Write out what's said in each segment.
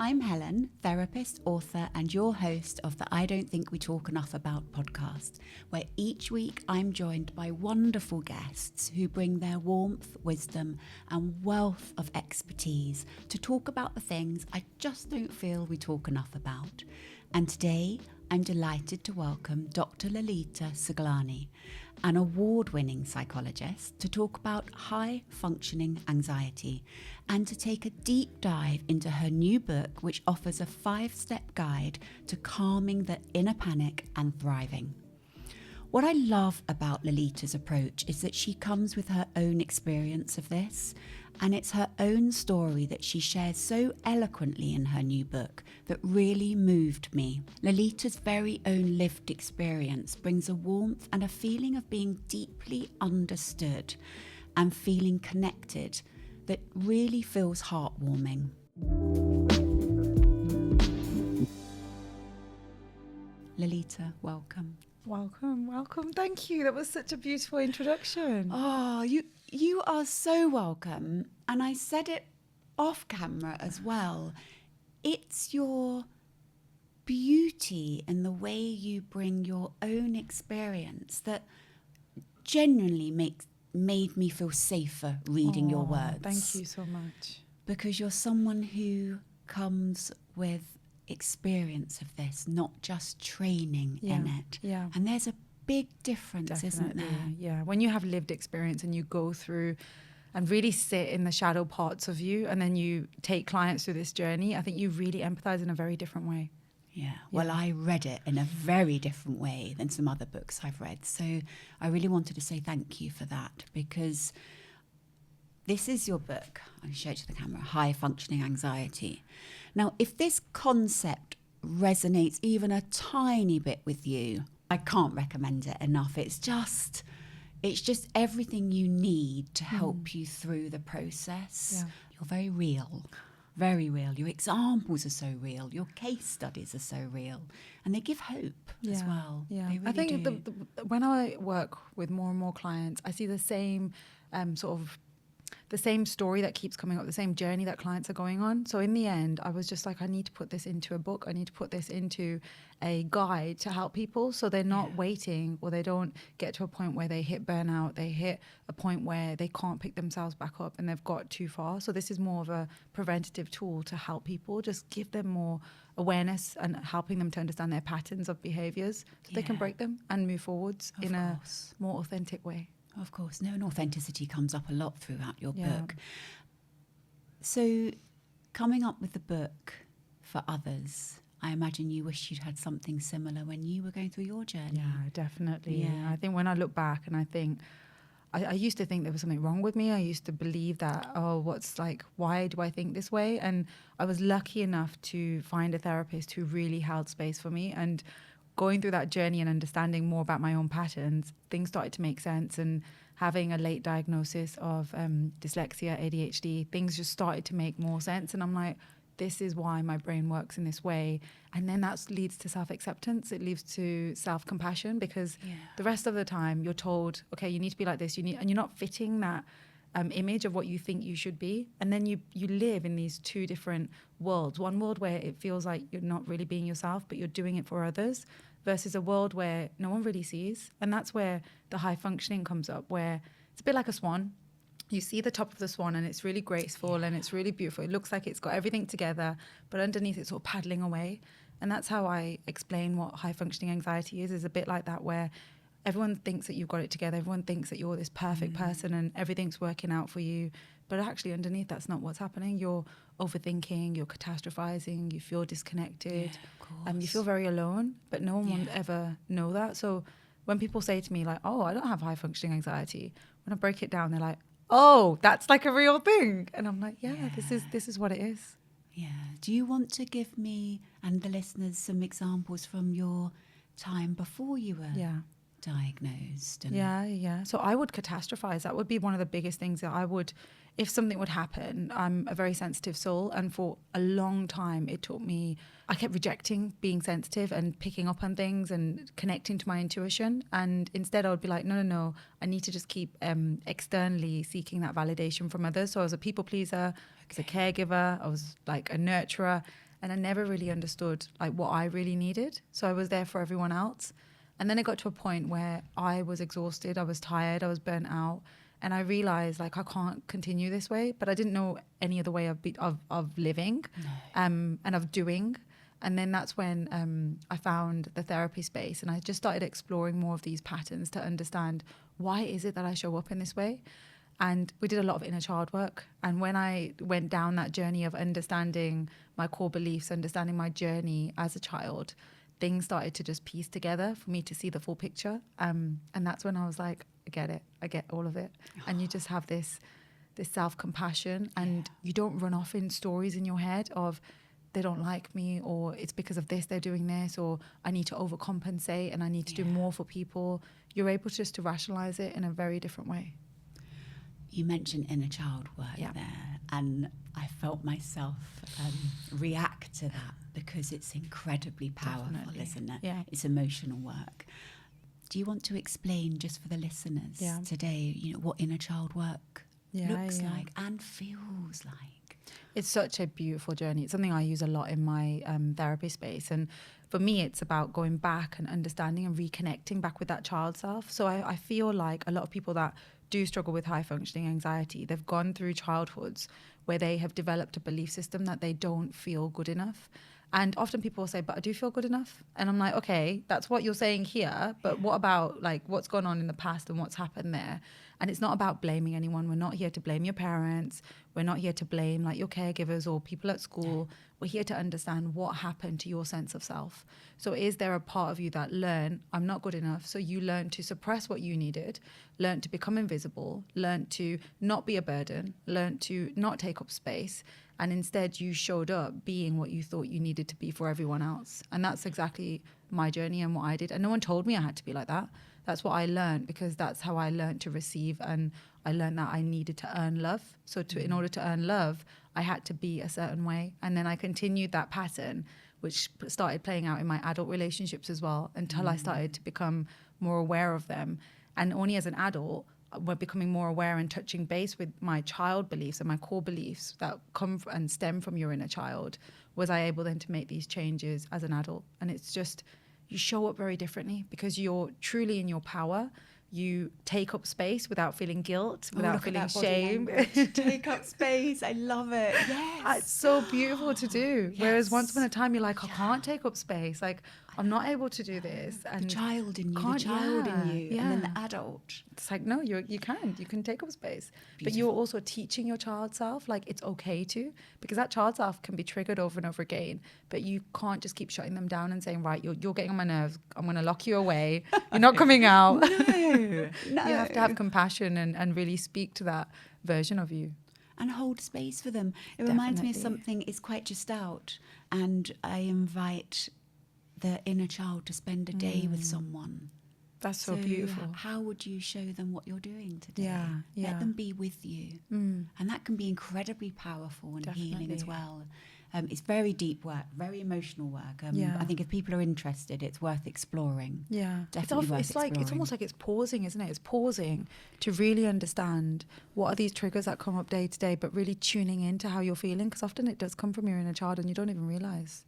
I'm Helen, therapist, author, and your host of the I Don't Think We Talk Enough About podcast, where each week I'm joined by wonderful guests who bring their warmth, wisdom, and wealth of expertise to talk about the things I just don't feel we talk enough about. And today, I'm delighted to welcome Dr Lalitaa Suglani, an award-winning psychologist, to talk about high-functioning anxiety and to take a deep dive into her new book, which offers a 5-step guide to calming the inner panic and thriving. What I love about Lalitaa's approach is that she comes with her own experience of this, and it's her own story that she shares so eloquently in her new book that really moved me. Lalitaa's very own lived experience brings a warmth and a feeling of being deeply understood and feeling connected that really feels heartwarming. Lalitaa, welcome. Welcome. Thank you. That was such a beautiful introduction. Oh, you are so welcome. And I said it off camera as well. It's your beauty and the way you bring your own experience that genuinely made me feel safer reading your words. Thank you so much. Because you're someone who comes with experience of this, not just training in it. Yeah. And there's a big difference, Definitely, isn't there? Yeah. When you have lived experience and you go through and really sit in the shadow parts of you, and then you take clients through this journey, I think you really empathize in a very different way. Yeah. Well, I read it in a very different way than some other books I've read. So I really wanted to say thank you for that, because this is your book. I'll show it to the camera, High Functioning Anxiety. Now, if this concept resonates even a tiny bit with you, I can't recommend it enough. It's just everything you need to help you through the process. Yeah. You're very real. Very real. Your examples are so real. Your case studies are so real. And they give hope as well. Yeah. They really I think do. when I work with more and more clients, I see the same the same story that keeps coming up, the same journey that clients are going on. So in the end, I was just like, I need to put this into a book. I need to put this into a guide to help people, so they're not waiting, or they don't get to a point where they hit burnout. They hit a point where they can't pick themselves back up and they've got too far. So this is more of a preventative tool to help people, just give them more awareness and helping them to understand their patterns of behaviors so they can break them and move forwards in a more authentic way. Of course. No, and authenticity comes up a lot throughout your book. So coming up with the book for others, I imagine you wish you'd had something similar when you were going through your journey. Yeah, definitely. Yeah. I think when I look back and I think, I used to think there was something wrong with me. I used to believe that, why do I think this way? And I was lucky enough to find a therapist who really held space for me. And going through that journey and understanding more about my own patterns, things started to make sense. And having a late diagnosis of dyslexia, ADHD, things just started to make more sense. And I'm like, this is why my brain works in this way. And then that leads to self-acceptance. It leads to self-compassion, because the rest of the time you're told, okay, you need to be like this. And you're not fitting that image of what you think you should be. And then you live in these two different worlds. One world where it feels like you're not really being yourself, but you're doing it for others, versus a world where no one really sees. And that's where the high functioning comes up, where it's a bit like a swan. You see the top of the swan and it's really graceful and it's really beautiful. It looks like it's got everything together, but underneath it's sort of paddling away. And that's how I explain what high functioning anxiety is a bit like that, where everyone thinks that you've got it together. Everyone thinks that you're this perfect person and everything's working out for you. But actually underneath, that's not what's happening. You're overthinking, you're catastrophizing, you feel disconnected, you feel very alone, but no one will ever know that. So when people say to me like, oh, I don't have high functioning anxiety, when I break it down, they're like, oh, that's like a real thing. And I'm like, this is what it is. Yeah. Do you want to give me and the listeners some examples from your time before you were diagnosed? And So I would catastrophize. That would be one of the biggest things that I would, if something would happen. I'm a very sensitive soul, and for a long time it taught me, I kept rejecting being sensitive and picking up on things and connecting to my intuition, and instead I would be like, no, I need to just keep externally seeking that validation from others. So I was a people pleaser, I was a caregiver, I was like a nurturer, and I never really understood like what I really needed. So I was there for everyone else. And then it got to a point where I was exhausted, I was tired, I was burnt out. And I realized like I can't continue this way, but I didn't know any other way of living and of doing. And then that's when I found the therapy space, and I just started exploring more of these patterns to understand why is it that I show up in this way. And we did a lot of inner child work. And when I went down that journey of understanding my core beliefs, understanding my journey as a child, things started to just piece together for me to see the full picture. And that's when I was like, I get it. I get all of it. And you just have this self-compassion, and you don't run off in stories in your head of they don't like me, or it's because of this they're doing this, or I need to overcompensate and I need to do more for people. You're able just to rationalize it in a very different way. You mentioned inner child work there, and I felt myself react to that because it's incredibly powerful, isn't it? Yeah. It's emotional work. Do you want to explain, just for the listeners today, what inner child work looks like and feels like? It's such a beautiful journey. It's something I use a lot in my therapy space. And for me, it's about going back and understanding and reconnecting back with that child self. So I feel like a lot of people that do struggle with high functioning anxiety, they've gone through childhoods where they have developed a belief system that they don't feel good enough. And often people will say, but I do feel good enough. And I'm like, okay, that's what you're saying here. But what about like what's gone on in the past and what's happened there? And it's not about blaming anyone. We're not here to blame your parents. We're not here to blame like your caregivers or people at school. We're here to understand what happened to your sense of self. So is there a part of you that learned, I'm not good enough? So you learned to suppress what you needed, learned to become invisible, learned to not be a burden, learned to not take up space. And instead you showed up being what you thought you needed to be for everyone else. And that's exactly my journey and what I did. And no one told me I had to be like that. That's what I learned, because that's how I learned to receive. And I learned that I needed to earn love. So in order to earn love, I had to be a certain way. And then I continued that pattern, which started playing out in my adult relationships as well, until I started to become more aware of them. And only as an adult, we're becoming more aware and touching base with my child beliefs and my core beliefs that come and stem from your inner child, was I able then to make these changes as an adult. And it's just, you show up very differently because you're truly in your power. You take up space without feeling guilt, without feeling shame. Take up space. I love it. Yes. It's so beautiful to do. Yes. Whereas once upon a time, you're like, I can't take up space. Like, I'm not able to do this. And the child in you, and then the adult. It's like, no, you can take up space. Beautiful. But you're also teaching your child self, like, it's okay to, because that child self can be triggered over and over again. But you can't just keep shutting them down and saying, right, you're getting on my nerves. I'm going to lock you away. You're not coming out. No. You have to have compassion and really speak to that version of you. And hold space for them. It reminds me of something, it's quite just out. And I invite the inner child to spend a day with someone. That's so beautiful. How would you show them what you're doing today? Yeah. Let them be with you. And that can be incredibly powerful and healing as well. It's very deep work, very emotional work. I think if people are interested, it's worth exploring. Yeah, definitely worth exploring. It's almost like it's pausing, isn't it? It's pausing to really understand what are these triggers that come up day to day, but really tuning into how you're feeling, because often it does come from your inner child and you don't even realise.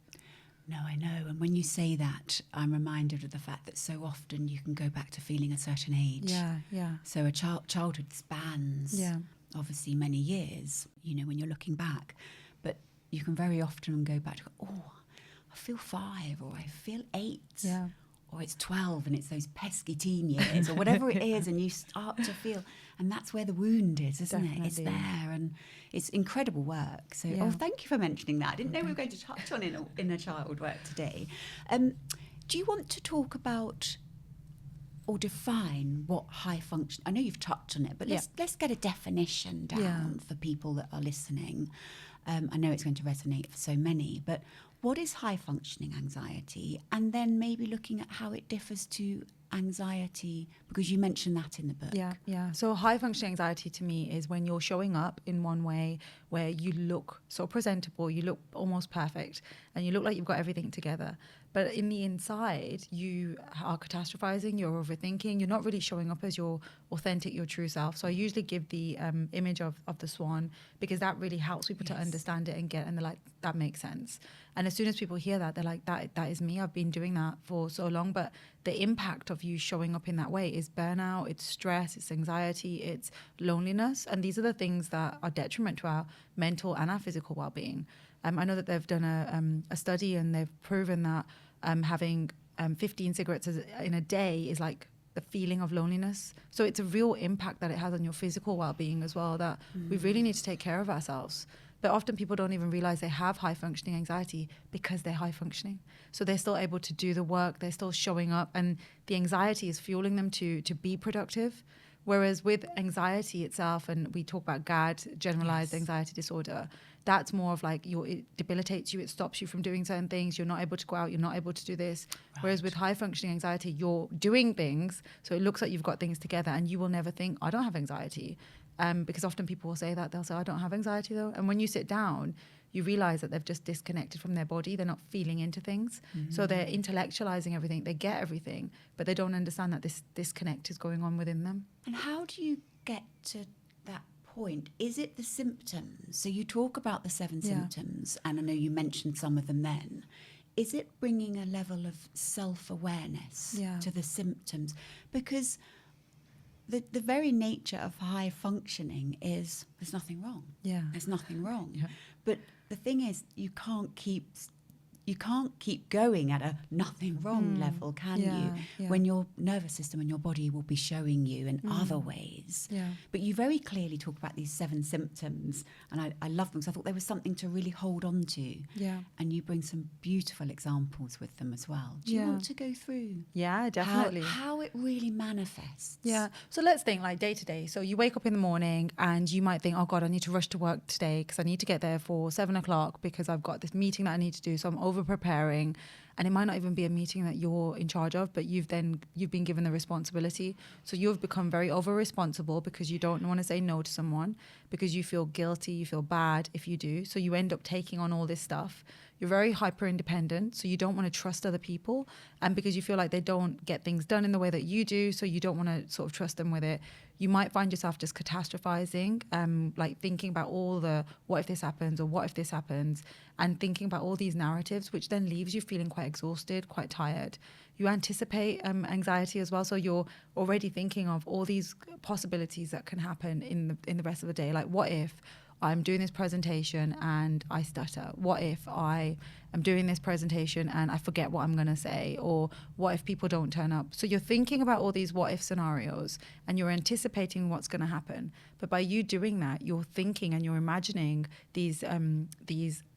No, I know. And when you say that, I'm reminded of the fact that so often you can go back to feeling a certain age. Yeah. So a childhood spans obviously many years, when you're looking back. But you can very often go back to, I feel 5, or I feel 8, or it's 12 and it's those pesky teen years, or whatever it is, and you start to feel, and that's where the wound is, isn't it? It's there, and it's incredible work. So, thank you for mentioning that. I didn't know we were going to touch on inner child work today. Do you want to talk about or define what high function? I know you've touched on it, but let's get a definition down for people that are listening. I know it's going to resonate for so many, but what is high functioning anxiety? And then maybe looking at how it differs to anxiety, because you mentioned that in the book. Yeah. So high functioning anxiety to me is when you're showing up in one way where you look so presentable, you look almost perfect, and you look like you've got everything together. But in the inside, you are catastrophizing, you're overthinking, you're not really showing up as your authentic, your true self. So I usually give the image of the swan, because that really helps people to understand it and they're like, that makes sense. And as soon as people hear that, they're like, that is me. I've been doing that for so long. But the impact of you showing up in that way is burnout, it's stress, it's anxiety, it's loneliness. And these are the things that are detriment to our mental and our physical well-being. I know that they've done a study, and they've proven that having 15 cigarettes in a day is like the feeling of loneliness. So it's a real impact that it has on your physical well-being as well, that we really need to take care of ourselves. But often people don't even realize they have high functioning anxiety because they're high functioning. So they're still able to do the work, they're still showing up, and the anxiety is fueling them to be productive. Whereas with anxiety itself, and we talk about GAD, Generalized Anxiety Disorder, that's more of like it debilitates you, it stops you from doing certain things, you're not able to go out, you're not able to do this. Right. Whereas with high functioning anxiety, you're doing things, so it looks like you've got things together, and you will never think, I don't have anxiety. Because often people will say that, they'll say, I don't have anxiety though. And when you sit down, you realize that they've just disconnected from their body. They're not feeling into things. So they're intellectualizing everything. They get everything, but they don't understand that this disconnect is going on within them. And how do you get to that point? Is it the symptoms? So you talk about the 7 symptoms, and I know you mentioned some of them then. Is it bringing a level of self-awareness to the symptoms? Because the very nature of high functioning is there's nothing wrong. Yeah. There's nothing wrong. Yeah. But the thing is, you can't keep going at a nothing wrong level, can you? Yeah. When your nervous system and your body will be showing you in other ways. Yeah. But you very clearly talk about these 7 symptoms, and I love them because I thought there was something to really hold on to. Yeah. And you bring some beautiful examples with them as well. Do you want to go through? Yeah, definitely. How it really manifests? Yeah. So let's think like day to day. So you wake up in the morning and you might think, oh God, I need to rush to work today because I need to get there for 7 o'clock because I've got this meeting that I need to do. So I'm over preparing, and it might not even be a meeting that you're in charge of, but you've been given the responsibility. So you've become very over responsible because you don't want to say no to someone, because you feel guilty, you feel bad if you do. So you end up taking on all this stuff. You're very hyper independent, so you don't want to trust other people, and because you feel like they don't get things done in the way that you do, so you don't want to sort of trust them with it. You might find yourself just catastrophizing, like thinking about all the what if this happens or what if this happens, and thinking about all these narratives, which then leaves you feeling quite exhausted, quite tired. You anticipate anxiety as well, so you're already thinking of all these possibilities that can happen in the rest of the day. Like, what if I'm doing this presentation and I stutter? What if I am doing this presentation and I forget what I'm going to say? Or what if people don't turn up? So you're thinking about all these what if scenarios and you're anticipating what's going to happen. But by you doing that, you're thinking and you're imagining these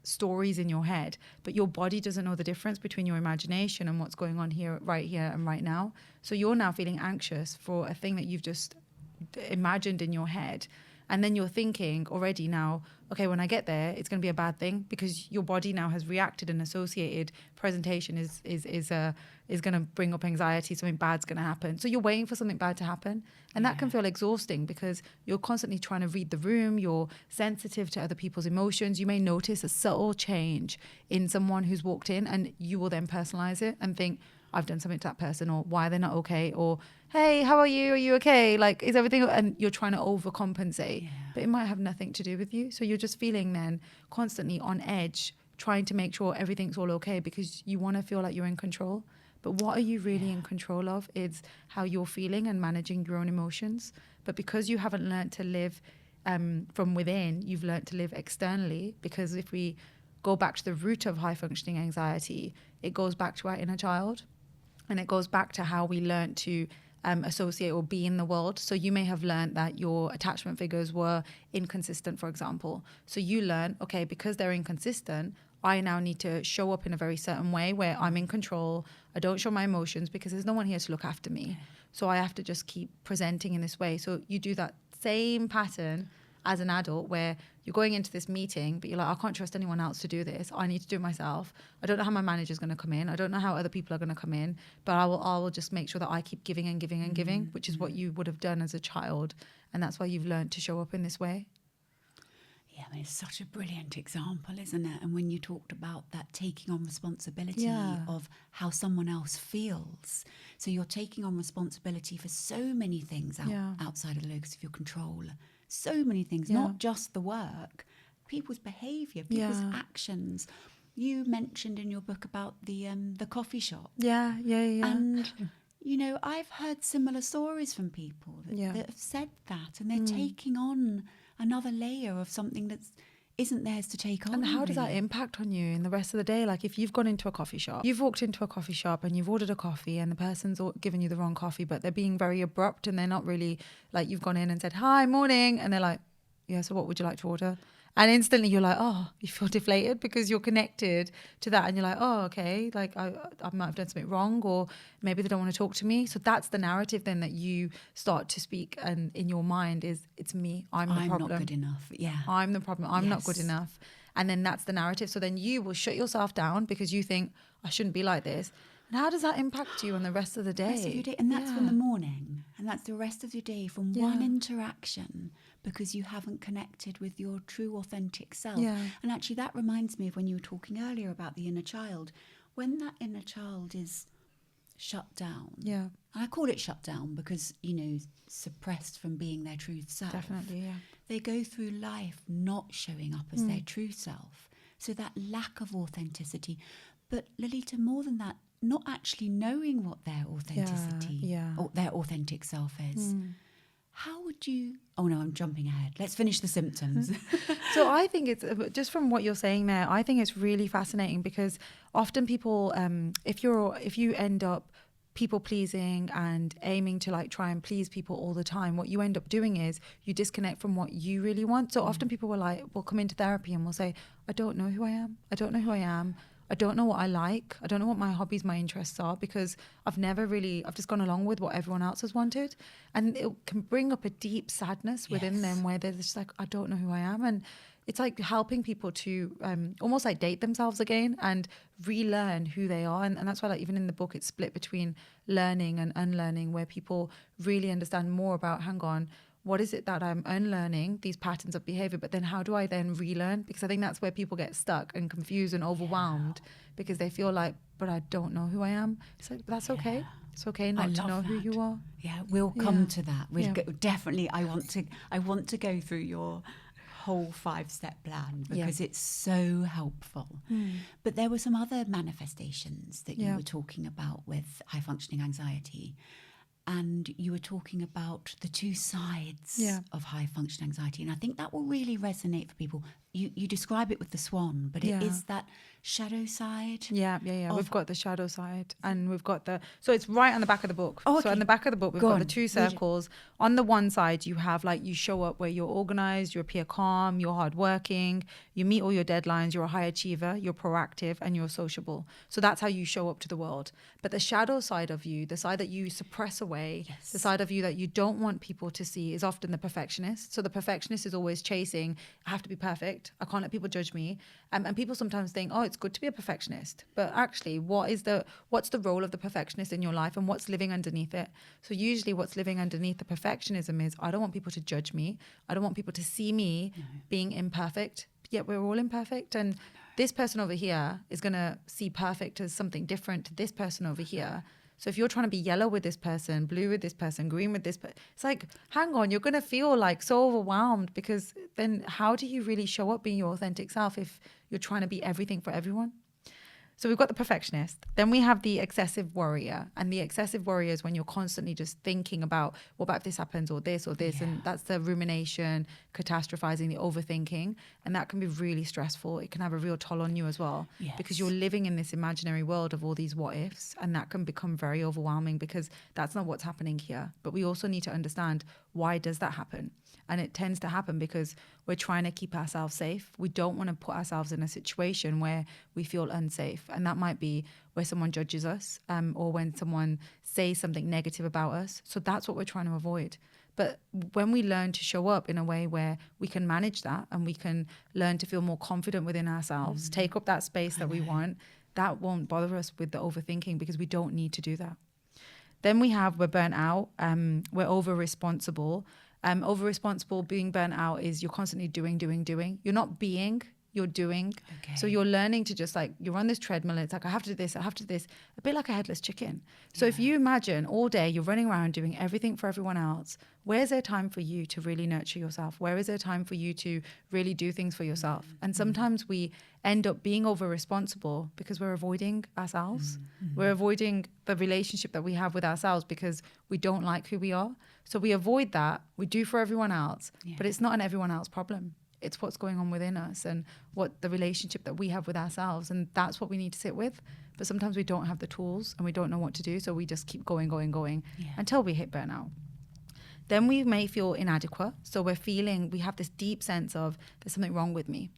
stories in your head, but your body doesn't know the difference between your imagination and what's going on here and right now. So you're now feeling anxious for a thing that you've just imagined in your head. And then you're thinking already now, okay, when I get there, it's going to be a bad thing, because your body now has reacted and associated presentation is going to bring up anxiety. Something bad's going to happen. So you're waiting for something bad to happen. And that can feel exhausting because you're constantly trying to read the room. You're sensitive to other people's emotions. You may notice a subtle change in someone who's walked in, and you will then personalize it and think, I've done something to that person, or why they're not okay, or hey, how are you? Are you okay? Like, is everything? And you're trying to overcompensate, but it might have nothing to do with you. So you're just feeling then constantly on edge, trying to make sure everything's all okay because you want to feel like you're in control. But what are you really in control of is how you're feeling and managing your own emotions. But because you haven't learned to live from within, you've learned to live externally. Because if we go back to the root of high functioning anxiety, it goes back to our inner child. And it goes back to how we learned to associate or be in the world. So you may have learned that your attachment figures were inconsistent, for example. So you learn, okay, because they're inconsistent, I now need to show up in a very certain way where I'm in control. I don't show my emotions because there's no one here to look after me. So I have to just keep presenting in this way. So you do that same pattern as an adult where you're going into this meeting, but you're like, I can't trust anyone else to do this. I need to do it myself. I don't know how my manager's going to come in. I don't know how other people are going to come in, but I will just make sure that I keep giving and giving and giving, which is what you would have done as a child. And that's why you've learned to show up in this way. Yeah, I mean, it's such a brilliant example, isn't it? And when you talked about that taking on responsibility of how someone else feels. So you're taking on responsibility for so many things outside of the locus of your control. So many things, not just the work, people's behaviour, people's actions. You mentioned in your book about the coffee shop. Yeah. And, you know, I've heard similar stories from people that have said that, and they're taking on another layer of something that isn't theirs to take on. And how does that impact on you in the rest of the day? Like if you've gone into a coffee shop, you've walked into a coffee shop and you've ordered a coffee and the person's given you the wrong coffee, but they're being very abrupt and they're not really like, you've gone in and said, hi, morning. And they're like, yeah, so what would you like to order? And instantly you're like, oh, you feel deflated because you're connected to that. And you're like, oh, okay, like I might have done something wrong, or maybe they don't want to talk to me. So that's the narrative then that you start to speak, and in your mind is, it's me, I'm the problem. I'm not good enough. Yeah. I'm the problem. I'm not good enough. And then that's the narrative. So then you will shut yourself down because you think, I shouldn't be like this. And how does that impact you on the rest of the day? Rest of your day. And that's from the morning. And that's the rest of your day from one interaction, because you haven't connected with your true authentic self. Yeah. And actually that reminds me of when you were talking earlier about the inner child. When that inner child is shut down. Yeah. And I call it shut down because, you know, suppressed from being their true self. Definitely, yeah. They go through life not showing up as their true self. So that lack of authenticity. But Lalita, more than that, not actually knowing what their authenticity or their authentic self is. How would you... Oh, no, I'm jumping ahead. Let's finish the symptoms. So I think it's, just from what you're saying there, I think it's really fascinating because often people, if you end up people pleasing and aiming to like try and please people all the time, what you end up doing is you disconnect from what you really want. So often people will come into therapy and will say, I don't know who I am. I don't know who I am. I don't know what I like. I don't know what my hobbies, my interests are, because I've just gone along with what everyone else has wanted. And it can bring up a deep sadness within them where they're just like, I don't know who I am. And it's like helping people to almost like date themselves again and relearn who they are. And that's why like even in the book, it's split between learning and unlearning, where people really understand more about, hang on, what is it that I'm unlearning, these patterns of behavior, but then how do I then relearn? Because I think that's where people get stuck and confused and overwhelmed because they feel like, but I don't know who I am. It's like, that's okay. It's okay not to know who you are. Yeah, we'll come to that. We'll definitely, I want to go through your whole 5-step plan because it's so helpful. But there were some other manifestations that you were talking about with high functioning anxiety. And you were talking about the two sides of high function anxiety. And I think that will really resonate for people. You describe it with the swan, but it is that shadow side. Yeah. We've got the shadow side and we've got so it's right on the back of the book. Oh, okay. So on the back of the book, we've got the two circles. On the one side, you have like, you show up where you're organized, you appear calm, you're hardworking, you meet all your deadlines, you're a high achiever, you're proactive, and you're sociable. So that's how you show up to the world. But the shadow side of you, the side that you suppress away, the side of you that you don't want people to see, is often the perfectionist. So the perfectionist is always chasing, I have to be perfect. I can't let people judge me. And people sometimes think, oh, it's good to be a perfectionist. But actually, what's the role of the perfectionist in your life and what's living underneath it? So usually what's living underneath the perfectionism is, I don't want people to judge me. I don't want people to see me being imperfect. Yet we're all imperfect. And this person over here is going to see perfect as something different to this person over here. So if you're trying to be yellow with this person, blue with this person, green with this person, it's like, hang on, you're going to feel like so overwhelmed, because then how do you really show up being your authentic self if you're trying to be everything for everyone? So we've got the perfectionist. Then we have the excessive worrier. And the excessive worrier is when you're constantly just thinking about, what about if this happens or this or this? Yeah. And that's the rumination, catastrophizing, the overthinking. And that can be really stressful. It can have a real toll on you as well. Yes. Because you're living in this imaginary world of all these what ifs. And that can become very overwhelming because that's not what's happening here. But we also need to understand, why does that happen? And it tends to happen because we're trying to keep ourselves safe. We don't want to put ourselves in a situation where we feel unsafe. And that might be where someone judges us or when someone says something negative about us. So that's what we're trying to avoid. But when we learn to show up in a way where we can manage that and we can learn to feel more confident within ourselves, take up that space that we want, that won't bother us with the overthinking, because we don't need to do that. Then we're burnt out, we're over responsible. Over responsible, being burnt out is you're constantly doing. You're not being, you're doing. Okay. So you're learning to just like, you're on this treadmill. It's like, I have to do this, a bit like a headless chicken. So if you imagine all day you're running around doing everything for everyone else, where's there time for you to really nurture yourself? Where is there time for you to really do things for yourself? And sometimes we end up being over responsible because we're avoiding ourselves. We're avoiding the relationship that we have with ourselves because we don't like who we are. So we avoid that. We do for everyone else, but it's not an everyone else problem. It's what's going on within us and what the relationship that we have with ourselves. And that's what we need to sit with. But sometimes we don't have the tools and we don't know what to do. So we just keep going until we hit burnout. Then we may feel inadequate. So we have this deep sense of there's something wrong with me.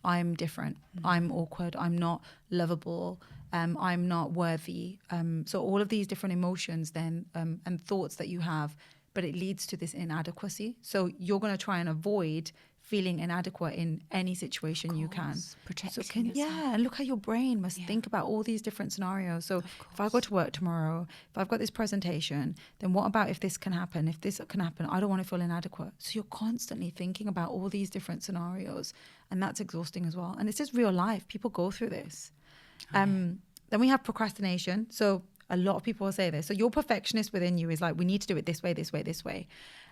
I'm different. I'm awkward. I'm not lovable. I'm not worthy. So all of these different emotions then and thoughts that you have, but it leads to this inadequacy. So you're going to try and avoid feeling inadequate in any situation you can. Protecting yourself. Yeah, and look how your brain must think about all these different scenarios. So if I go to work tomorrow, if I've got this presentation, then what about if this can happen? If this can happen, I don't want to feel inadequate. So you're constantly thinking about all these different scenarios, and that's exhausting as well. And it's just real life. People go through this. Then we have procrastination. So a lot of people will say this. So your perfectionist within you is like, we need to do it this way, this way, this way.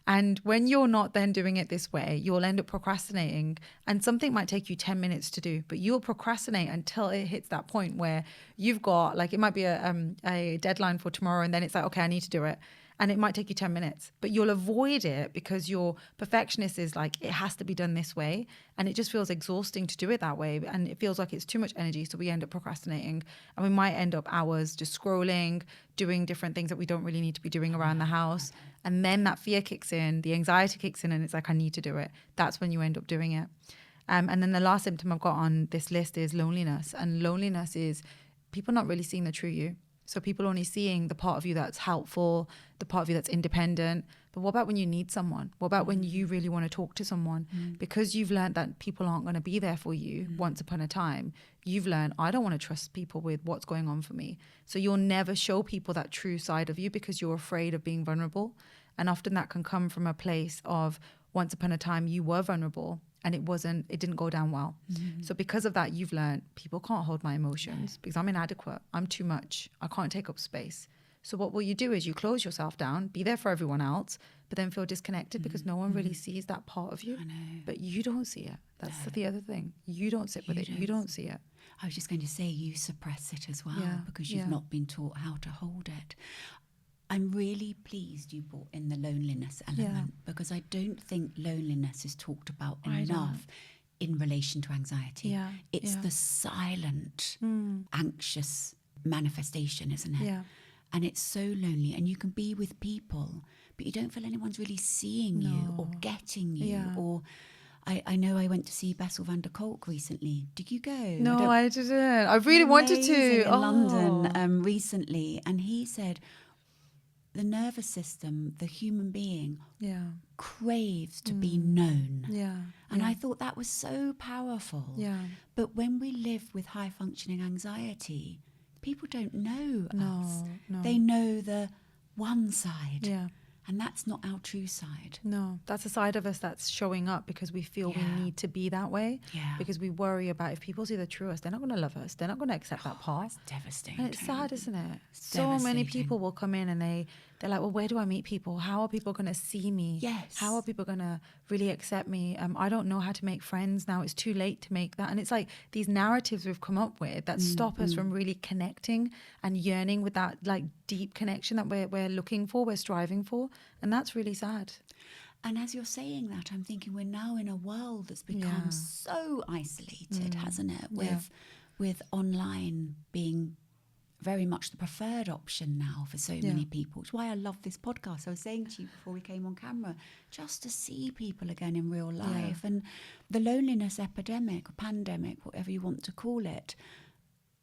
And when you're not then doing it this way, you'll end up procrastinating, and something might take you 10 minutes to do, but you'll procrastinate until it hits that point where you've got like, it might be a deadline for tomorrow, and then it's like, okay, I need to do it. And it might take you 10 minutes, but you'll avoid it because your perfectionist is like, it has to be done this way. And it just feels exhausting to do it that way. And it feels like it's too much energy. So we end up procrastinating, and we might end up hours just scrolling, doing different things that we don't really need to be doing around the house. And then that fear kicks in, the anxiety kicks in, and it's like, I need to do it. That's when you end up doing it. And then the last symptom I've got on this list is loneliness. And loneliness is people not really seeing the true you. So people only seeing the part of you that's helpful, the part of you that's independent. But what about when you need someone? What about when you really want to talk to someone? Because you've learned that people aren't going to be there for you once upon a time. You've learned, I don't want to trust people with what's going on for me. So you'll never show people that true side of you because you're afraid of being vulnerable. And often that can come from a place of once upon a time you were vulnerable and it didn't go down well. So because of that, you've learned people can't hold my emotions because I'm inadequate. I'm too much. I can't take up space. So what will you do is you close yourself down, be there for everyone else, but then feel disconnected because no one really sees that part of you. I know. But you don't see it. That's the other thing. You don't sit with it. You don't see it. I was just going to say you suppress it as well because you've not been taught how to hold it. I'm really pleased you brought in the loneliness element because I don't think loneliness is talked about enough in relation to anxiety. It's the silent, anxious manifestation, isn't it? And it's so lonely, and you can be with people, but you don't feel anyone's really seeing you or getting you or... I know I went to see Bessel van der Kolk recently. Did you go? No, I didn't. I really wanted to. In London recently, and he said the nervous system, the human being, craves to be known. And I thought that was so powerful. But when we live with high-functioning anxiety, people don't know us. No. They know the one side. And that's not our true side. No, that's a side of us that's showing up because we feel we need to be that way. Because we worry about if people see the true us, they're not going to love us. They're not going to accept that part. It's devastating. And it's sad, isn't it? So many people will come in and they're like, well, where do I meet people? How are people going to see me? How are people going to really accept me? I don't know how to make friends now. It's too late to make that. And it's like these narratives we've come up with that stop us from really connecting and yearning with that like deep connection that we're looking for, we're striving for. And that's really sad. And as you're saying that, I'm thinking we're now in a world that's become so isolated, hasn't it? With online being very much the preferred option now for so many people. It's why I love this podcast. I was saying to you before we came on camera, just to see people again in real life. And the loneliness epidemic, or pandemic, whatever you want to call it,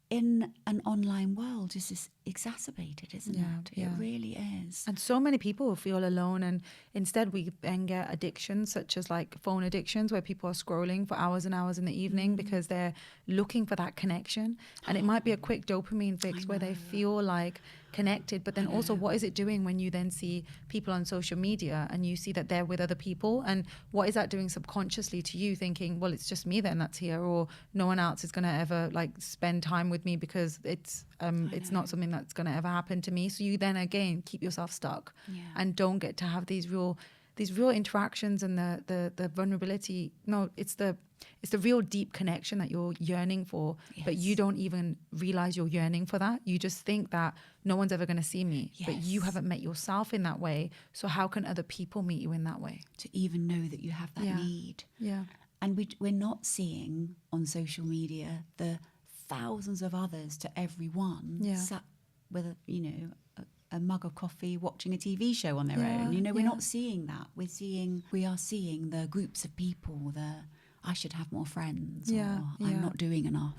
in an online world is just exacerbated, isn't it? It really is. And so many people feel alone, and instead we then get addictions such as like phone addictions where people are scrolling for hours and hours in the evening because they're looking for that connection. And it might be a quick dopamine fix where they feel like connected. But then also, what is it doing when you then see people on social media and you see that they're with other people? And what is that doing subconsciously to you, thinking, well, it's just me then that's here, or no one else is going to ever like spend time with me because it's not something that's going to ever happen to me. So you then again keep yourself stuck and don't get to have these real interactions and the vulnerability. No, it's the real deep connection that you're yearning for, but you don't even realize you're yearning for that. You just think that no one's ever going to see me, but you haven't met yourself in that way. So how can other people meet you in that way? To even know that you have that need. Yeah. And we're not seeing on social media the thousands of others to everyone sat with a mug of coffee watching a TV show on their own. We're not seeing that. We are seeing the groups of people, I should have more friends, or I'm not doing enough.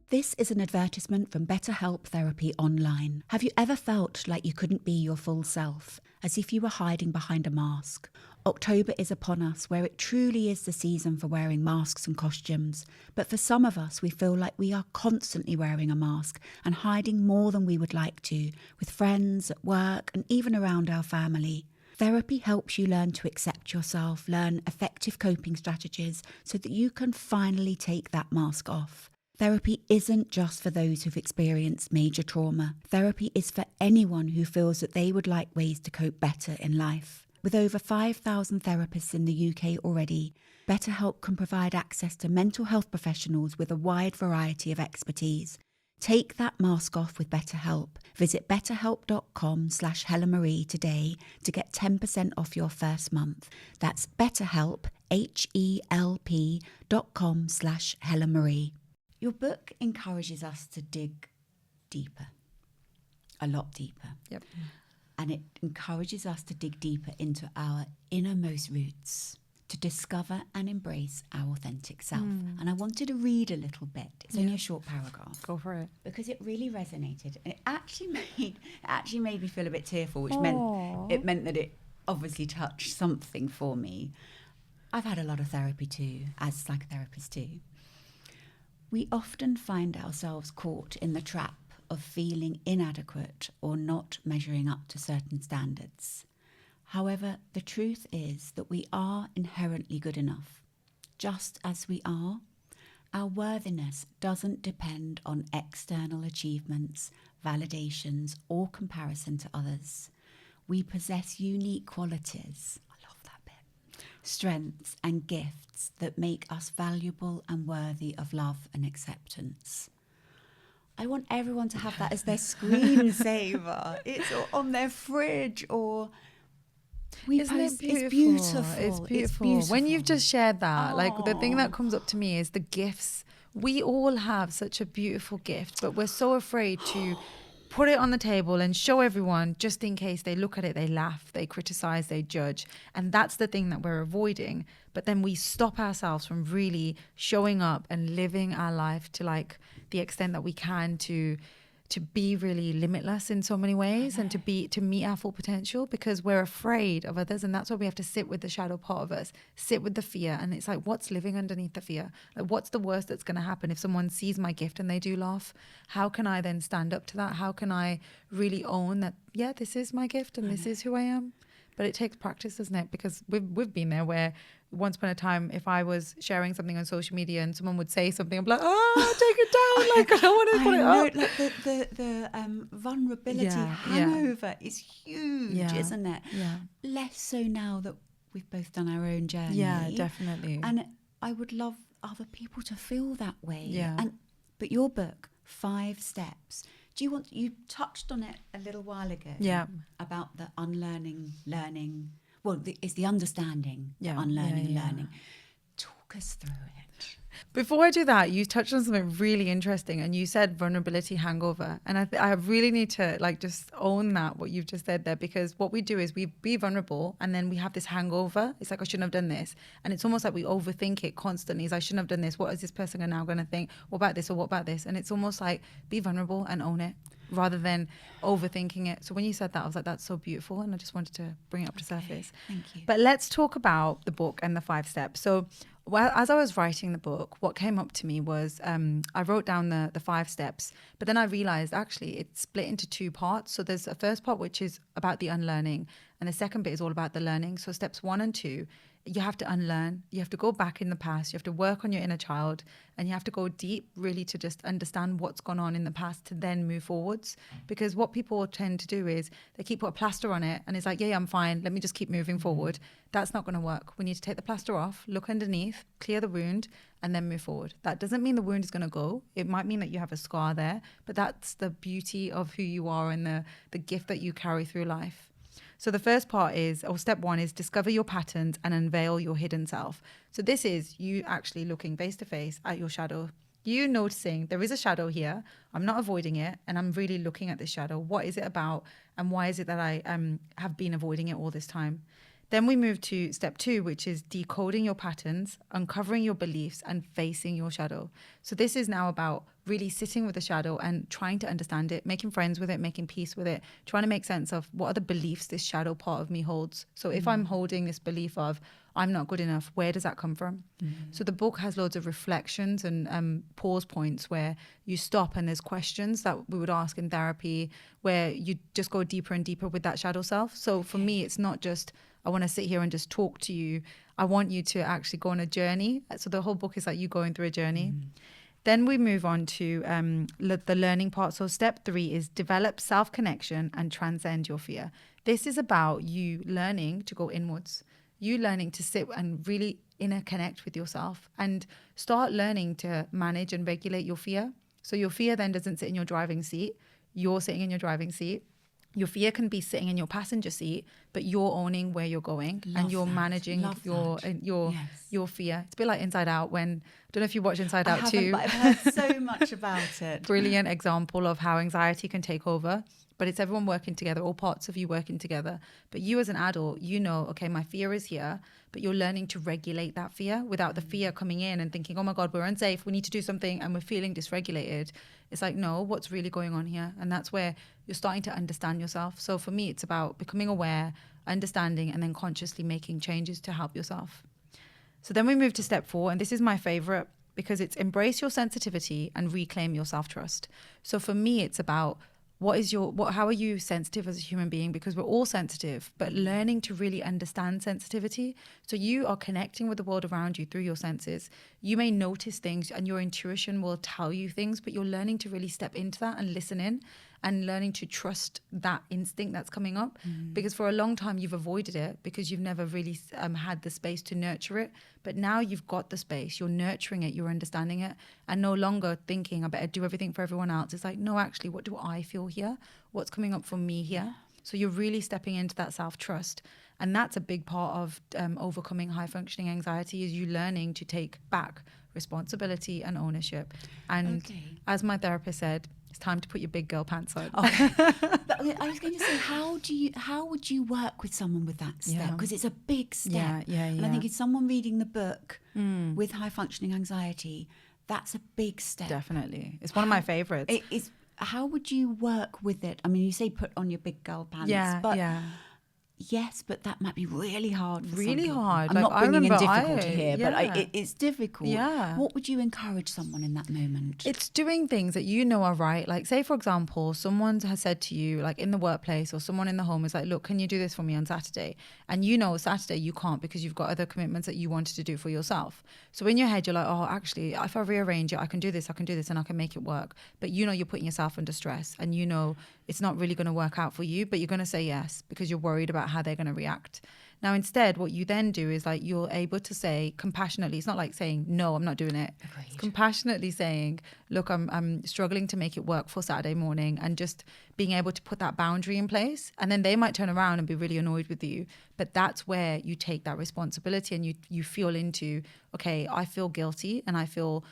This is an advertisement from BetterHelp Therapy Online. Have you ever felt like you couldn't be your full self, as if you were hiding behind a mask? October is upon us, where it truly is the season for wearing masks and costumes. But for some of us, we feel like we are constantly wearing a mask and hiding more than we would like to, with friends, at work, and even around our family. Therapy helps you learn to accept yourself, learn effective coping strategies, so that you can finally take that mask off. Therapy isn't just for those who've experienced major trauma. Therapy is for anyone who feels that they would like ways to cope better in life. With over 5,000 therapists in the UK already, BetterHelp can provide access to mental health professionals with a wide variety of expertise. Take that mask off with BetterHelp. Visit betterhelp.com/HellaMarie today to get 10% off your first month. That's BetterHelp, HELP.com/HellaMarie. Your book encourages us to dig deeper, a lot deeper. Yep. And it encourages us to dig deeper into our innermost roots, to discover and embrace our authentic self. And I wanted to read a little bit. It's only a short paragraph. Go for it. Because it really resonated. And it actually made me feel a bit tearful, which meant that it obviously touched something for me. I've had a lot of therapy too, as psychotherapists too. We often find ourselves caught in the trap of feeling inadequate or not measuring up to certain standards. However, the truth is that we are inherently good enough. Just as we are, our worthiness doesn't depend on external achievements, validations, or comparison to others. We possess unique qualities, I love that bit, strengths and gifts that make us valuable and worthy of love and acceptance. I want everyone to have that as their screensaver. It's on their fridge, or Isn't it beautiful? It's beautiful. When you've just shared that, like the thing that comes up to me is the gifts. We all have such a beautiful gift, but we're so afraid to put it on the table and show everyone, just in case they look at it, they laugh, they criticize, they judge. And that's the thing that we're avoiding. But then we stop ourselves from really showing up and living our life to like the extent that we can to be really limitless in so many ways, and to meet our full potential, because we're afraid of others. And that's why we have to sit with the shadow part of us, sit with the fear. And it's like, what's living underneath the fear? Like, what's the worst that's going to happen if someone sees my gift and they do laugh? How can I then stand up to that? How can I really own that, yeah, this is my gift and this is who I am? But it takes practice, doesn't it? Because we've been there, where once upon a time, if I was sharing something on social media and someone would say something, I'm like, oh, take it down. Like, I don't want to put it up. Like the vulnerability hangover is huge, isn't it? Yeah. Less so now that we've both done our own journey. Yeah, definitely. And I would love other people to feel that way. Yeah. But your book, 5 Steps. You touched on it a little while ago. Yeah. About the unlearning, learning. Well, it's the understanding, unlearning, learning. Talk us through it. Before I do that, you touched on something really interesting, and you said vulnerability hangover. And I really need to like just own that, what you've just said there, because what we do is we be vulnerable and then we have this hangover. It's like, I shouldn't have done this. And it's almost like we overthink it constantly. It's, I shouldn't have done this. What is this person now going to think? What about this or what about this? And it's almost like, be vulnerable and own it, rather than overthinking it. So when you said that, I was like, that's so beautiful. And I just wanted to bring it up to surface. Thank you. But let's talk about the book and the 5 steps. So Well, as I was writing the book, what came up to me was I wrote down the 5 steps, but then I realized actually it's split into 2 parts. So there's a first part which is about the unlearning, and the second bit is all about the learning. So steps 1 and 2, you have to unlearn. You have to go back in the past. You have to work on your inner child, and you have to go deep really to just understand what's gone on in the past to then move forwards. Because what people tend to do is they keep put a plaster on it and it's like, yeah, I'm fine. Let me just keep moving forward. That's not going to work. We need to take the plaster off, look underneath, clear the wound, and then move forward. That doesn't mean the wound is going to go. It might mean that you have a scar there, but that's the beauty of who you are and the gift that you carry through life. So the first part is, or step 1 is discover your patterns and unveil your hidden self. So this is you actually looking face to face at your shadow. You noticing there is a shadow here. I'm not avoiding it. And I'm really looking at this shadow. What is it about? And why is it that I have been avoiding it all this time? Then we move to step 2, which is decoding your patterns, uncovering your beliefs, and facing your shadow. So this is now about really sitting with the shadow and trying to understand it, making friends with it, making peace with it, trying to make sense of what are the beliefs this shadow part of me holds. So if I'm holding this belief of I'm not good enough, where does that come from? So the book has loads of reflections and pause points where you stop and there's questions that we would ask in therapy where you just go deeper and deeper with that shadow self. So for me, it's not just I want to sit here and just talk to you. I want you to actually go on a journey. So the whole book is like you going through a journey. Then we move on to the learning part. So step 3 is develop self-connection and transcend your fear. This is about you learning to go inwards, you learning to sit and really interconnect with yourself and start learning to manage and regulate your fear. So your fear then doesn't sit in your driving seat. You're sitting in your driving seat. Your fear can be sitting in your passenger seat, but you're owning where you're going and you're managing your fear. It's a bit like Inside Out when, I don't know if you watch Inside Out too. But I've heard so much about it. Brilliant example of how anxiety can take over, but it's everyone working together, all parts of you working together. But you as an adult, you know, okay, my fear is here, but you're learning to regulate that fear without the fear coming in and thinking, oh my God, we're unsafe, we need to do something, and we're feeling dysregulated. It's like, no, what's really going on here? And that's where you're starting to understand yourself. So for me, it's about becoming aware, understanding, and then consciously making changes to help yourself. So then we move to step 4, and this is my favorite because it's embrace your sensitivity and reclaim your self-trust. So for me, it's about how are you sensitive as a human being? Because we're all sensitive, but learning to really understand sensitivity. So you are connecting with the world around you through your senses. You may notice things and your intuition will tell you things, but you're learning to really step into that and listen in and learning to trust that instinct that's coming up. Because for a long time you've avoided it because you've never really had the space to nurture it. But now you've got the space, you're nurturing it, you're understanding it, and no longer thinking I better do everything for everyone else. It's like, no, actually, what do I feel here? What's coming up for me here? So you're really stepping into that self-trust. And that's a big part of overcoming high-functioning anxiety is you learning to take back responsibility and ownership. And as my therapist said, it's time to put your big girl pants on. I was going to say, how would you work with someone with that step? Because it's a big step. And I think if someone reading the book with high functioning anxiety, that's a big step. Definitely. It's one of my favorites. How would you work with it? I mean, you say put on your big girl pants, yes, but that might be really hard for really some people. hard. I'm like, not bringing in difficulty here, yeah. but it's difficult. Yeah. What would you encourage someone in that moment? It's doing things that you know are right. Like, say, for example, someone has said to you, like in the workplace or someone in the home is like, look, can you do this for me on Saturday? And you know Saturday you can't because you've got other commitments that you wanted to do for yourself. So in your head, you're like, oh, actually, if I rearrange it, I can do this, and I can make it work. But you know you're putting yourself under stress and you know it's not really going to work out for you, but you're going to say yes because you're worried about how they're going to react. Now, instead, what you then do is like you're able to say compassionately, it's not like saying, no, I'm not doing it. Agreed. It's compassionately saying, look, I'm struggling to make it work for Saturday morning, and just being able to put that boundary in place. And then they might turn around and be really annoyed with you. But that's where you take that responsibility and you feel into, okay, I feel guilty and I feel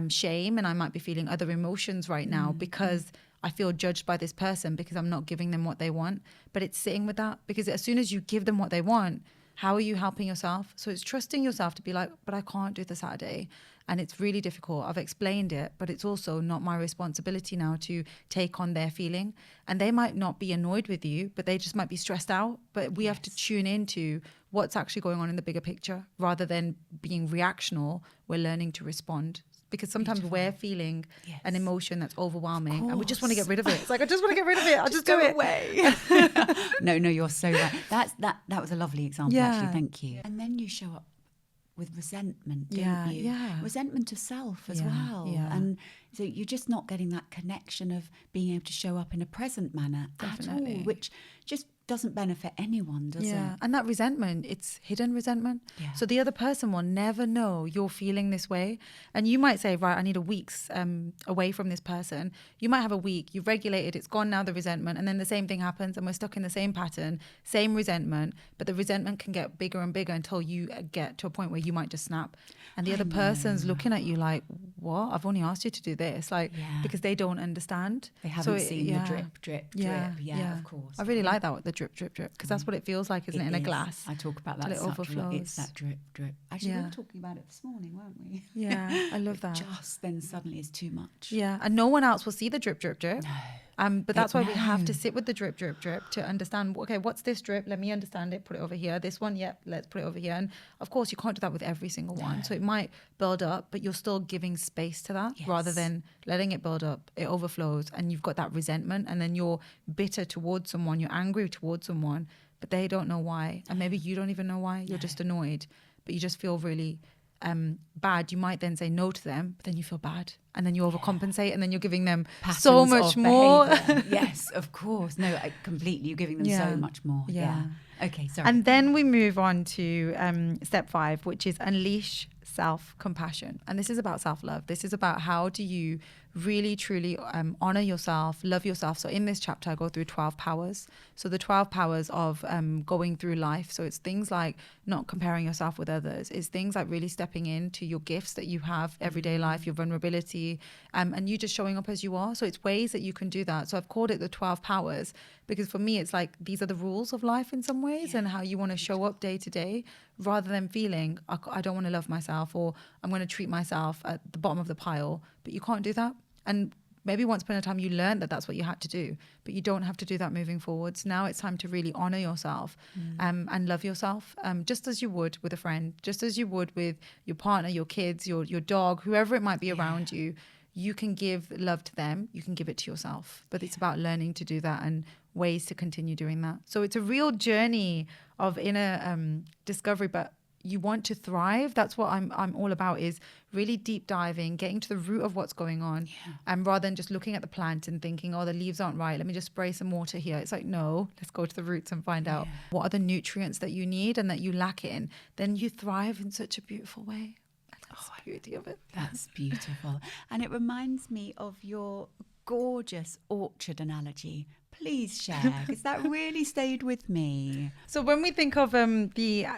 shame, and I might be feeling other emotions right now because I feel judged by this person because I'm not giving them what they want. But it's sitting with that, because as soon as you give them what they want, how are you helping yourself? So it's trusting yourself to be like, but I can't do the Saturday. and it's really difficult. I've explained it, but it's also not my responsibility now to take on their feeling. And they might not be annoyed with you, but they just might be stressed out. But we have to tune into what's actually going on in the bigger picture rather than being reactional. We're learning to respond. Because sometimes we're feeling an emotion that's overwhelming and we just want to get rid of it. It's like, I just want to get rid of it. I'll just do it. Away. No, you're so right. That was a lovely example, actually. Thank you. And then you show up with resentment, don't you? Yeah. Resentment of self as well. Yeah. And so you're just not getting that connection of being able to show up in a present manner at all, which just doesn't benefit anyone, does it? And that resentment, it's hidden resentment. So the other person will never know you're feeling this way. And you might say, right, I need a week's away from this person. You might have a week, you've regulated, it's gone now, the resentment, and then the same thing happens and we're stuck in the same pattern, same resentment, but the resentment can get bigger and bigger until you get to a point where you might just snap. And the other person's looking at you like, what? I've only asked you to do this. Like, because they don't understand. They haven't seen the drip. Yeah, of course. I really like that, the drip, because that's what it feels like, isn't it, in a glass? I talk about that. It overflows. It's that drip. Actually, we were talking about it this morning, weren't we? Yeah, I love that. Just then suddenly it's too much. Yeah, and no one else will see the drip. No. But that's why we have to sit with the drip to understand, okay, what's this drip? Let me understand it, put it over here. This one, let's put it over here. And of course, you can't do that with every single one. So it might build up, but you're still giving space to that rather than letting it build up. It overflows and you've got that resentment and then you're bitter towards someone, you're angry towards someone, but they don't know why. And maybe you don't even know why. You're just annoyed, but you just feel really bad. You might then say no to them, but then you feel bad and then you overcompensate and then you're giving them patterns so much more. Yes, of course. No, completely. You're giving them so much more. Yeah. Okay, sorry. And then we move on to step 5, which is unleash self-compassion. And this is about self-love. This is about how do you really, truly honor yourself, love yourself. So in this chapter, I go through 12 powers. So the 12 powers of going through life. So it's things like not comparing yourself with others. It's things like really stepping into your gifts that you have everyday life, your vulnerability, and you just showing up as you are. So it's ways that you can do that. So I've called it the 12 powers because for me, it's like these are the rules of life in some ways and how you want to show up day to day rather than feeling I don't want to love myself or I'm going to treat myself at the bottom of the pile. But you can't do that. And maybe once upon a time you learned that that's what you had to do, but you don't have to do that moving forwards. Now it's time to really honor yourself and love yourself just as you would with a friend, just as you would with your partner, your kids, your dog, whoever it might be around you. You can give love to them, you can give it to yourself. But it's about learning to do that and ways to continue doing that. So it's a real journey of inner discovery, but you want to thrive. That's what I'm all about, is really deep diving, getting to the root of what's going on. And rather than just looking at the plant and thinking, oh, the leaves aren't right, let me just spray some water here. It's like, no, let's go to the roots and find out what are the nutrients that you need and that you lack in. Then you thrive in such a beautiful way. That's the beauty of it. That's beautiful. And it reminds me of your gorgeous orchard analogy. Please share, because that really stayed with me. So when we think of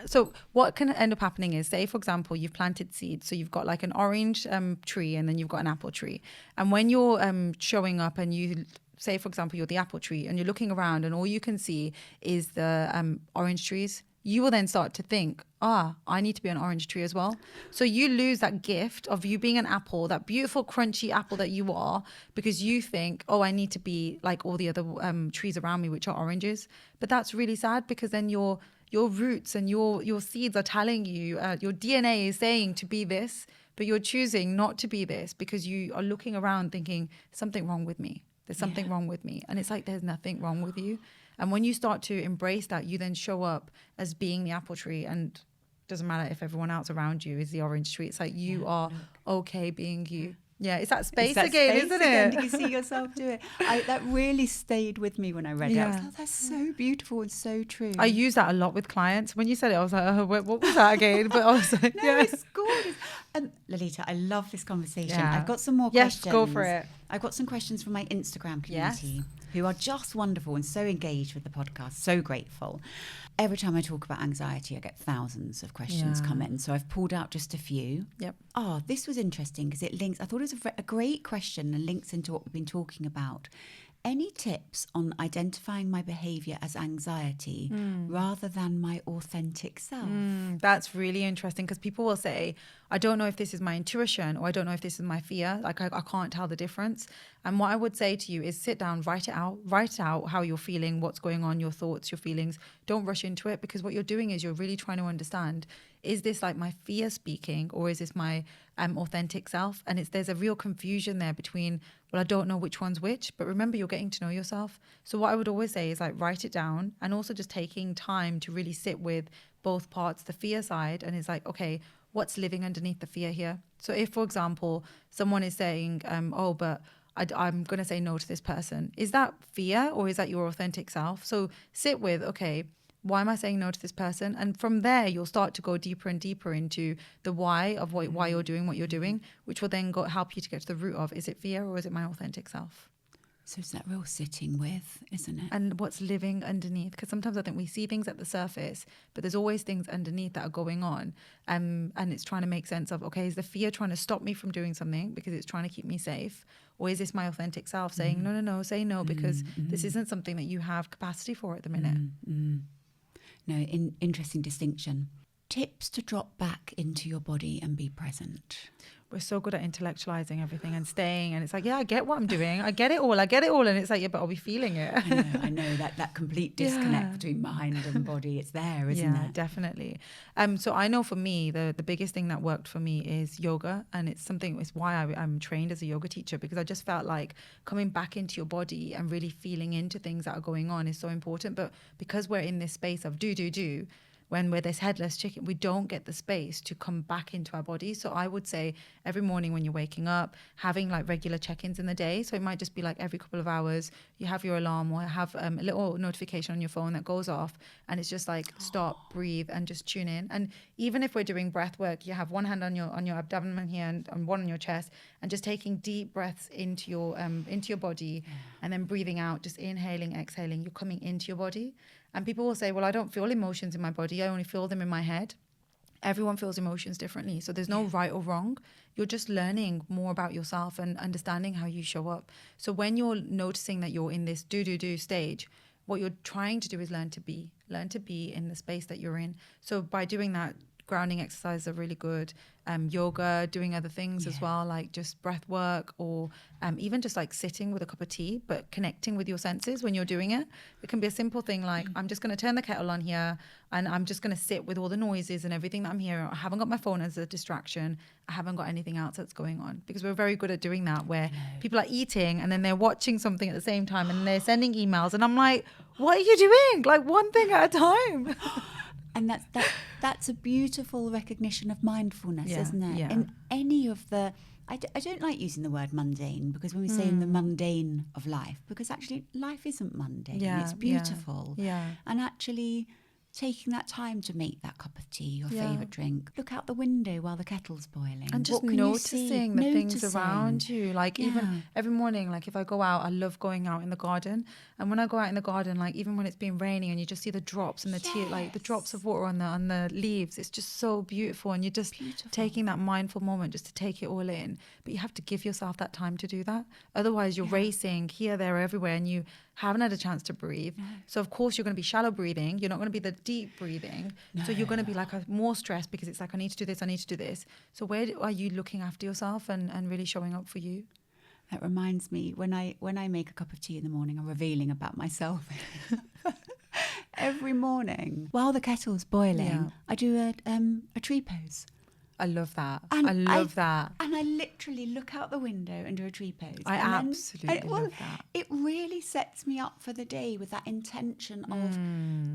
so what can end up happening is, say, for example, you've planted seeds. So you've got like an orange tree and then you've got an apple tree. And when you're showing up and you say, for example, you're the apple tree and you're looking around and all you can see is the orange trees, you will then start to think, I need to be an orange tree as well. So you lose that gift of you being an apple, that beautiful crunchy apple that you are, because you think, I need to be like all the other trees around me, which are oranges. But that's really sad, because then your roots and your seeds are telling you, your DNA is saying to be this, but you're choosing not to be this because you are looking around thinking, something wrong with me. There's something wrong with me. And it's like, there's nothing wrong with you. And when you start to embrace that, you then show up as being the apple tree, and it doesn't matter if everyone else around you is the orange tree. It's like you are okay being you. Yeah, it's that space again, isn't it? You can see yourself do it. That really stayed with me when I read it. I was like, that's so beautiful and so true. I use that a lot with clients. When you said it, I was like, what was that again? But I was like, it's gorgeous. Lalitaa, I love this conversation. I've got some more questions. Yes, go for it. I've got some questions from my Instagram community who are just wonderful and so engaged with the podcast. So grateful. Every time I talk about anxiety, I get thousands of questions come in. So I've pulled out just a few. Yep. This was interesting because it links. I thought it was a great question and links into what we've been talking about. Any tips on identifying my behavior as anxiety rather than my authentic self? That's really interesting, because people will say, I don't know if this is my intuition or I don't know if this is my fear. Like I can't tell the difference. And what I would say to you is sit down, write it out how you're feeling, what's going on, your thoughts, your feelings. Don't rush into it, because what you're doing is you're really trying to understand, is this like my fear speaking, or is this my authentic self? And there's a real confusion there between, well, I don't know which one's which, but remember, you're getting to know yourself. So what I would always say is like write it down, and also just taking time to really sit with both parts, the fear side, and it's like, okay, what's living underneath the fear here? So if, for example, someone is saying, oh, but I'm going to say no to this person. Is that fear, or is that your authentic self? So sit with, okay, why am I saying no to this person? And from there, you'll start to go deeper and deeper into the why of why you're doing what you're doing, which will then help you to get to the root of, is it fear or is it my authentic self? So it's that real sitting with, isn't it? And what's living underneath. Because sometimes I think we see things at the surface, but there's always things underneath that are going on. And it's trying to make sense of, okay, is the fear trying to stop me from doing something because it's trying to keep me safe? Or is this my authentic self saying, no, say no, because this isn't something that you have capacity for at the minute? No, interesting distinction. Tips to drop back into your body and be present. We're so good at intellectualizing everything and staying, and it's like, yeah, I get what I'm doing, I get it all, and it's like, yeah, but are we feeling it? I know that complete disconnect between mind and body, it's there, isn't it? Yeah, definitely. So I know for me, the biggest thing that worked for me is yoga, and it's why I'm trained as a yoga teacher, because I just felt like coming back into your body and really feeling into things that are going on is so important. But because we're in this space of do, when we're this headless chicken, we don't get the space to come back into our body. So I would say every morning when you're waking up, having like regular check-ins in the day. So it might just be like every couple of hours, you have your alarm or have a little notification on your phone that goes off. And it's just like, stop, breathe, and just tune in. And even if we're doing breath work, you have one hand on your abdomen here and one on your chest, and just taking deep breaths into your body, and then breathing out, just inhaling, exhaling, you're coming into your body. And people will say, well, I don't feel emotions in my body, I only feel them in my head. Everyone feels emotions differently. So there's no right or wrong. You're just learning more about yourself and understanding how you show up. So when you're noticing that you're in this do stage, what you're trying to do is learn to be in the space that you're in. So by doing that, grounding exercises are really good. Yoga, doing other things as well, like just breath work, or even just like sitting with a cup of tea, but connecting with your senses when you're doing it. It can be a simple thing like, I'm just going to turn the kettle on here, and I'm just going to sit with all the noises and everything that I'm hearing. I haven't got my phone as a distraction. I haven't got anything else that's going on, because we're very good at doing that, where people are eating and then they're watching something at the same time and they're sending emails, and I'm like, what are you doing? Like, one thing at a time. And that's a beautiful recognition of mindfulness, isn't it? Yeah. In any of the, I don't like using the word mundane, because when we say in the mundane of life, because actually life isn't mundane, it's beautiful. Yeah. And actually taking that time to make that cup of tea, your favourite drink, look out the window while the kettle's boiling. And just noticing the things around you. Like even every morning, like if I go out, I love going out in the garden. And when I go out in the garden, like even when it's been raining and you just see the drops and the tea, like the drops of water on the leaves, it's just so beautiful. And you're just taking that mindful moment just to take it all in. But you have to give yourself that time to do that. Otherwise you're racing here, there, everywhere, and you haven't had a chance to breathe. So of course you're going to be shallow breathing. You're not going to be the deep breathing. So you're going to be like more stressed, because it's like, I need to do this. So where are you looking after yourself and really showing up for you? That reminds me, when I make a cup of tea in the morning, I'm revealing about myself. Every morning while the kettle's boiling, I do a tree pose. I love that. And I love that. And I literally look out the window and do a tree pose. I absolutely love that. It really sets me up for the day with that intention of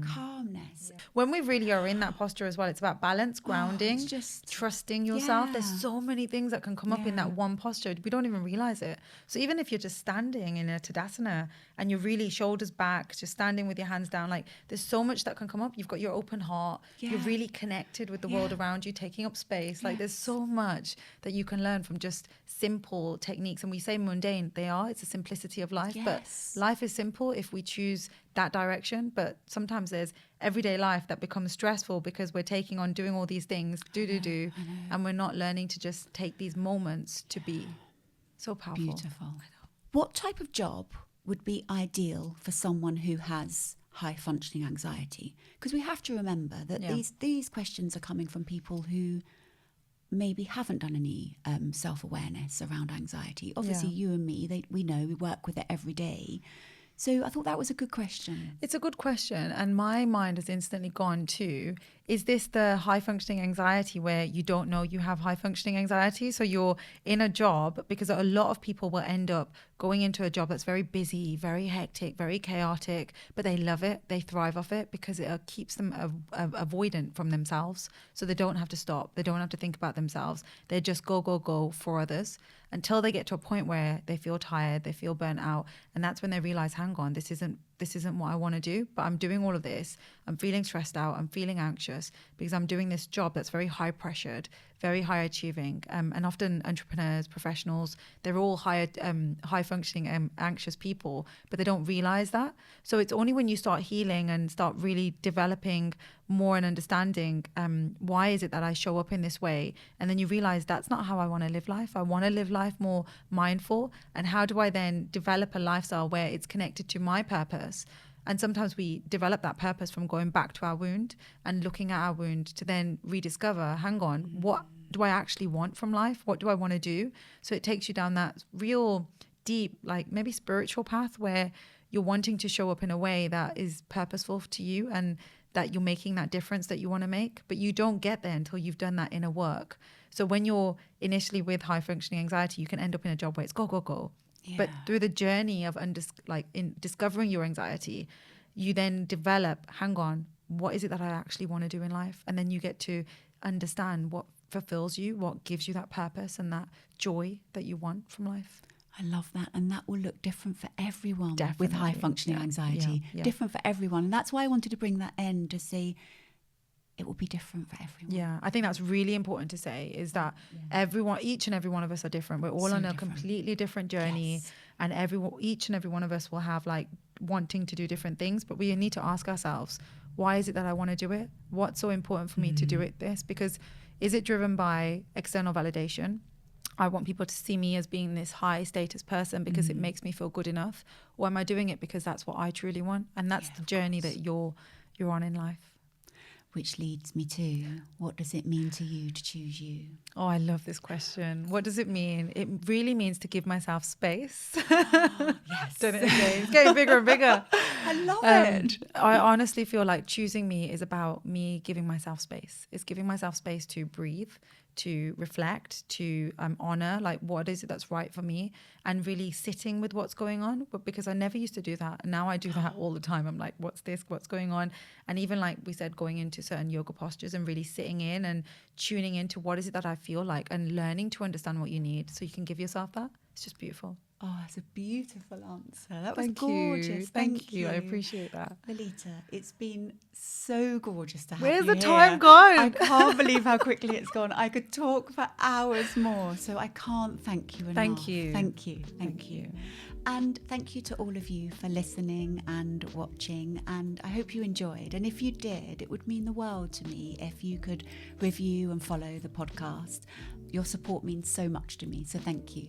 calmness. When we really are in that posture as well, it's about balance, grounding, just trusting yourself. There's so many things that can come up in that one posture. We don't even realize it. So even if you're just standing in a Tadasana and you're really shoulders back, just standing with your hands down, like there's so much that can come up. You've got your open heart. You're really connected with the world around you, taking up space. Like there's so much that you can learn from just simple techniques. And we say mundane, it's a simplicity of life. But life is simple if we choose that direction. But sometimes there's everyday life that becomes stressful because we're taking on doing all these things, and we're not learning to just take these moments to be. So powerful. Beautiful. What type of job would be ideal for someone who has high functioning anxiety? Because we have to remember that these questions are coming from people who maybe haven't done any self-awareness around anxiety. Obviously, you and me, we know, we work with it every day. So I thought that was a good question. It's a good question. And my mind has instantly gone to, is this the high functioning anxiety where you don't know you have high functioning anxiety? So you're in a job, because a lot of people will end up going into a job that's very busy, very hectic, very chaotic, but they love it. They thrive off it because it keeps them avoidant from themselves. So they don't have to stop. They don't have to think about themselves. They just go for others until they get to a point where they feel tired, they feel burnt out. And that's when they realize, hang on, this isn't what I want to do, but I'm doing all of this. I'm feeling stressed out. I'm feeling anxious because I'm doing this job that's very high pressured, very high achieving. And often entrepreneurs, professionals, they're all high functioning, anxious people, but they don't realize that. So it's only when you start healing and start really developing more and understanding why is it that I show up in this way, and then you realize that's not how I want to live life. I want to live life more mindful, and how do I then develop a lifestyle where it's connected to my purpose? And sometimes we develop that purpose from going back to our wound and looking at our wound to then rediscover, hang on, what do I actually want from life? What do I want to do? So it takes you down that real deep, like maybe spiritual path where you're wanting to show up in a way that is purposeful to you and that you're making that difference that you want to make. But you don't get there until you've done that inner work. So when you're initially with high functioning anxiety, you can end up in a job where it's go. Yeah. But through the journey of in discovering your anxiety, you then develop, hang on, what is it that I actually want to do in life? And then you get to understand what fulfills you, what gives you that purpose and that joy that you want from life. I love that. And that will look different for everyone. Definitely. With high functioning anxiety. Yeah. Different for everyone. And that's why I wanted to bring that in, to say it will be different for everyone. Yeah, I think that's really important to say, is that each and every one of us are different. We're all on a completely different journey. Yes. And each and every one of us will have like wanting to do different things, but we need to ask ourselves, why is it that I want to do it? What's so important for me to do this? Because is it driven by external validation? I want people to see me as being this high status person because it makes me feel good enough. Or am I doing it because that's what I truly want? And that's the journey that you're on in life. Which leads me to, what does it mean to you to choose you? Oh, I love this question. What does it mean? It really means to give myself space. Yes. Done it again. It's getting bigger and bigger. I love it. I honestly feel like choosing me is about me giving myself space. It's giving myself space to breathe, to reflect, to honor, like what is it that's right for me, and really sitting with what's going on. But because I never used to do that, and now I do that all the time. I'm like, what's this? What's going on? And even like we said, going into certain yoga postures and really sitting in and tuning into what is it that I feel like, and learning to understand what you need so you can give yourself that. It's just beautiful. Oh, that's a beautiful answer. That was Thank gorgeous. You. Thank you. I appreciate that. Lalitaa, it's been so gorgeous to have Where's you the here. time gone? I can't believe how quickly it's gone. I could talk for hours more, so I can't thank you enough. Thank you. Thank you. Thank you. And thank you to all of you for listening and watching, and I hope you enjoyed. And if you did, it would mean the world to me if you could review and follow the podcast. Your support means so much to me, so thank you.